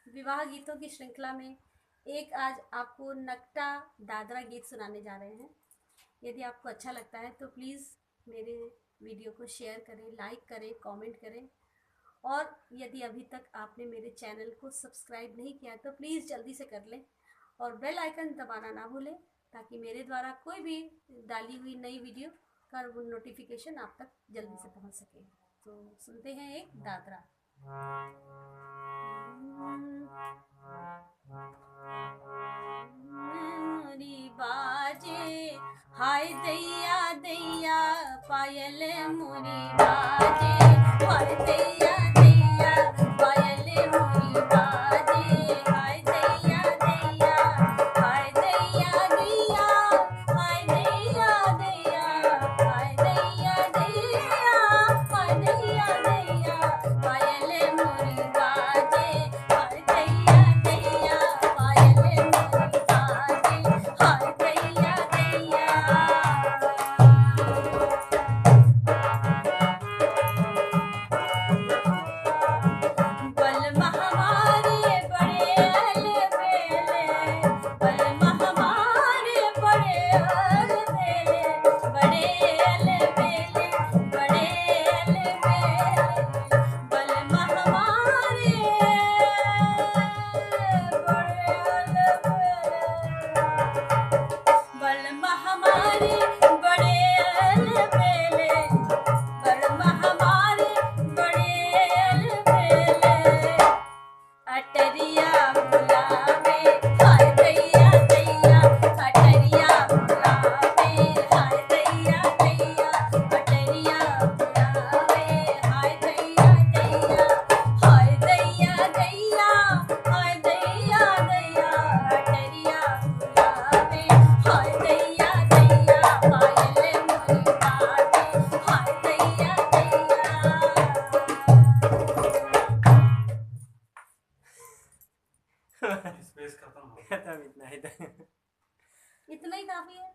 विवाह गीतों की श्रृंखला में एक आज आपको नकटा दादरा गीत सुनाने जा रहे हैं। यदि आपको अच्छा लगता है तो प्लीज़ मेरे वीडियो को शेयर करें, लाइक करें, कमेंट करें। और यदि अभी तक आपने मेरे चैनल को सब्सक्राइब नहीं किया तो प्लीज़ जल्दी से कर लें और बेल आइकन दबाना ना भूलें, ताकि मेरे द्वारा कोई भी डाली हुई नई वीडियो का नोटिफिकेशन आप तक जल्दी से पहुंच सके। तो सुनते हैं एक दादरा। मोरी बाजे हाय दैया दैया, पायल मोरी बाजे हाय दैया दैया, पायल मोरी बाजे हाय दैया दैया, हाय दैया दैया, हाय दैया दैया, हाय दैया दैया, हाय दैया दैया, पायल मोरी बाजे हाय दैया दैया, पायल मोरी बाजे हाय दैया दैया। बलमा हमारे बड़े अलबेले, बलमा हमारे बड़े अलबेले, बड़े अलबेले, बड़े अलबेले, बलमा हमारे बड़े अलबेले, बलमा हमारे बड़े अलबेले, बलमा हमारे बड़े अलबेले, अटरिया बुलावे हाय दैया दैया, अटरिया बुलावे हाय दैया दैया, अटरिया बुलावे हाय दैया दैया, हाय दैया दैया, हाय दैया दैया, अटरिया बुलावे हाय दैया दैया, पायल मोरी बाजे हाय दैया दैया। स्पेस खत्म हो खत्म इतना ही था। इतना ही काफी है।